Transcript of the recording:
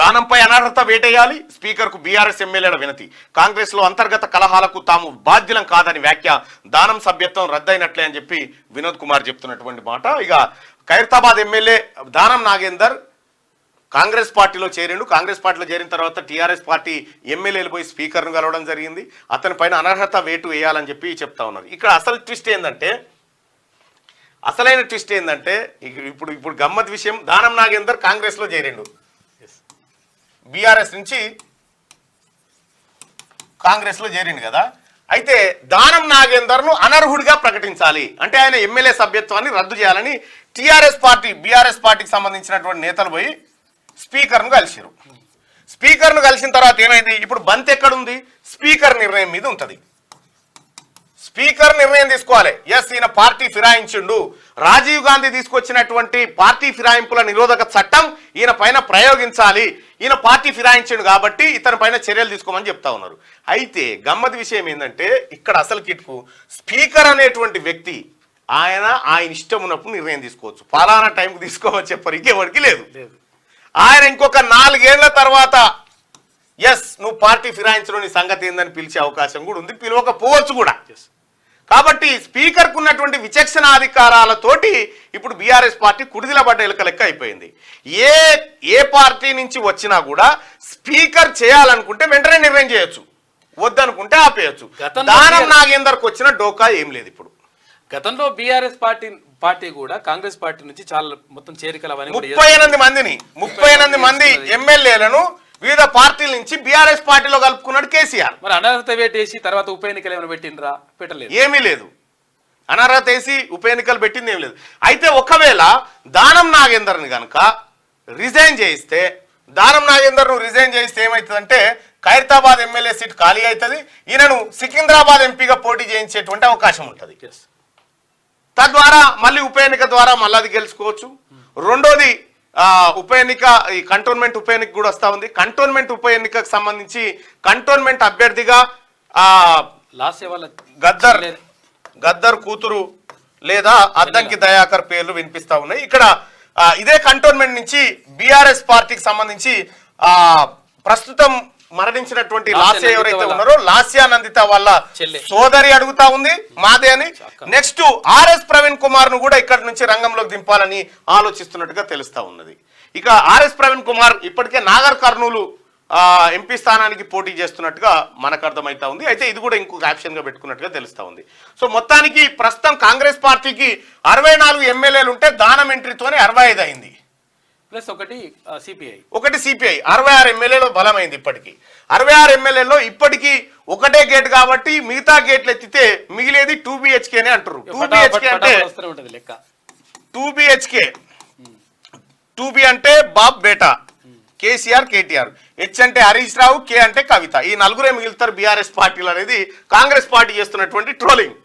దానంపై అనర్హత వేటేయాలి, స్పీకర్కు బీఆర్ఎస్ ఎమ్మెల్యేల వినతి. కాంగ్రెస్లో అంతర్గత కలహాలకు తాము బాధ్యులం కాదని వ్యాఖ్య. దానం సభ్యత్వం రద్దయినట్లే అని చెప్పి వినోద్ కుమార్ చెప్తున్నటువంటి మాట. ఇక ఖైరతాబాద్ ఎమ్మెల్యే దానం నాగేందర్ కాంగ్రెస్ పార్టీలో చేరిండు. కాంగ్రెస్ పార్టీలో చేరిన తర్వాత టీఆర్ఎస్ పార్టీ ఎమ్మెల్యేలు పోయి స్పీకర్ను కలవడం జరిగింది. అతని పైన అనర్హత వేటు వేయాలని చెప్పి చెప్తా ఉన్నారు. ఇక్కడ అసలైన ట్విస్ట్ ఏంటంటే ఇప్పుడు గమ్మత్ విషయం, దానం నాగేందర్ కాంగ్రెస్లో చేరిండు, బీఆర్ఎస్ నుంచి కాంగ్రెస్లో చేరిండు కదా. అయితే దానం నాగేందర్ను అనర్హుడిగా ప్రకటించాలి అంటే ఆయన ఎమ్మెల్యే సభ్యత్వాన్ని రద్దు చేయాలని టీఆర్ఎస్ పార్టీ బీఆర్ఎస్ పార్టీకి సంబంధించినటువంటి నేతలు పోయి స్పీకర్ను కలిసిరు. స్పీకర్ను కలిసిన తర్వాత ఏమైంది, ఇప్పుడు బంత్ ఎక్కడుంది, స్పీకర్ నిర్ణయం మీద ఉంటుంది. స్పీకర్ నిర్ణయం తీసుకోవాలి. ఎస్, ఈయన పార్టీ ఫిరాయించిండు, రాజీవ్ గాంధీ తీసుకొచ్చినటువంటి పార్టీ ఫిరాయింపుల నిరోధక చట్టం ఈయన పైన ప్రయోగించాలి, ఈయన పార్టీ ఫిరాయించిండు కాబట్టి ఇతని పైన చర్యలు తీసుకోమని చెప్తా ఉన్నారు. అయితే గమ్మత్ విషయం ఏంటంటే ఇక్కడ అసలు కిట్కు స్పీకర్ అనేటువంటి వ్యక్తి ఆయన ఇష్టం ఉన్నప్పుడు నిర్ణయం తీసుకోవచ్చు, పలానా టైంకి తీసుకోవచ్చు చెప్పరు, ఇంకెవరికి లేదు. ఆయన ఇంకొక 4 ఏళ్ల తర్వాత ఎస్ నువ్వు పార్టీ ఫిరాయించడం నీ సంగతి ఏందని పిలిచే అవకాశం కూడా ఉంది, పిలవకపోవచ్చు కూడా. కాబట్టి స్పీకర్కు ఉన్నటువంటి విచక్షణాధికారాలతోటి ఇప్పుడు బీఆర్ఎస్ పార్టీ కుడిదిల పడ్డ ఎలుక లెక్క అయిపోయింది. ఏ పార్టీ నుంచి వచ్చినా కూడా స్పీకర్ చేయాలనుకుంటే వెంటనే నిర్ణయం చేయొచ్చు, వద్దనుకుంటే ఆపేయచ్చు. దానం నాగేందర్కి వచ్చిన డోకా ఏం లేదు. ఇప్పుడు గతంలో బీఆర్ఎస్ పార్టీ కూడా కాంగ్రెస్ పార్టీ నుంచి చాలా మొత్తం చేరికలు 38 మంది ఎమ్మెల్యేలను వివిధ పార్టీల నుంచి బీఆర్ఎస్ పార్టీలో కలుపుకున్నాడు కేసీఆర్. మరి అనర్హత వేటేసి తర్వాత ఉప ఎన్నికలు ఏమైనా పెట్టిండ్రా? పెట్టలేదు, ఏమీ లేదు. అనర్హత వేసి ఉప ఎన్నికలు పెట్టింది ఏమి లేదు. అయితే ఒకవేళ దానం నాగేందర్ని కనుక రిజైన్ చేయిస్తే, దానం నాగేందర్ను రిజైన్ చేయిస్తే ఏమవుతుందంటే ఖైరతాబాద్ ఎమ్మెల్యే సీట్ ఖాళీ అవుతుంది, ఈయనను సికింద్రాబాద్ ఎంపీగా పోటీ చేయించేటువంటి అవకాశం ఉంటుంది. తద్వారా మళ్ళీ ఉప ఎన్నిక ద్వారా మళ్ళీ అది గెలుచుకోవచ్చు. రెండోది ఉప ఎన్నిక, ఈ కంటోన్మెంట్ ఉప ఎన్నిక కూడా వస్తూ ఉంది. కంటోన్మెంట్ ఉప ఎన్నికకు సంబంధించి కంటోన్మెంట్ అభ్యర్థిగా గద్దర్ కూతురు లేదా అద్దంకి దయాకర్ పేర్లు వినిపిస్తా ఉన్నాయి. ఇక్కడ ఇదే కంటోన్మెంట్ నుంచి బీఆర్ఎస్ పార్టీకి సంబంధించి ప్రస్తుతం మరణించినటువంటి లాస్యా ఎవరైతే ఉన్నారో లాస్యా నందిత వాళ్ళ సోదరి అడుగుతా ఉంది మాదే అని. నెక్స్ట్ ఆర్ఎస్ ప్రవీణ్ కుమార్ ను కూడా ఇక్కడ నుంచి రంగంలోకి దింపాలని ఆలోచిస్తున్నట్టుగా తెలుస్తా ఉన్నది. ఇక ఆర్ఎస్ ప్రవీణ్ కుమార్ ఇప్పటికే నాగర్ కర్నూలు ఎంపీ స్థానానికి పోటీ చేస్తున్నట్టుగా మనకు అర్థమైతా ఉంది. అయితే ఇది కూడా ఇంకొక ఆప్షన్ గా పెట్టుకున్నట్టుగా తెలుస్తా ఉంది. సో మొత్తానికి ప్రస్తుతం కాంగ్రెస్ పార్టీకి 64 ఎమ్మెల్యేలు ఉంటే దానం ఎంట్రీతోనే 65 అయింది, ప్లస్ ఒకటి సిపిఐ 66 ఎమ్మెల్యేలు బలమైంది. ఇప్పటికీ 66 ఎమ్మెల్యేలో ఇప్పటికీ ఒకటే గేట్ కాబట్టి మిగతా గేట్లు ఎత్తితే మిగిలేది 2BHK అని అంటారు. 2BHK అంటే 2B అంటే బాబ్ బేటా, కేసీఆర్ కేటీఆర్, హెచ్ అంటే హరీష్ రావు, కే అంటే కవిత. ఈ 4 మిగులుతారు బీఆర్ఎస్ పార్టీలు అనేది కాంగ్రెస్ పార్టీ చేస్తున్నటువంటి ట్రోలింగ్.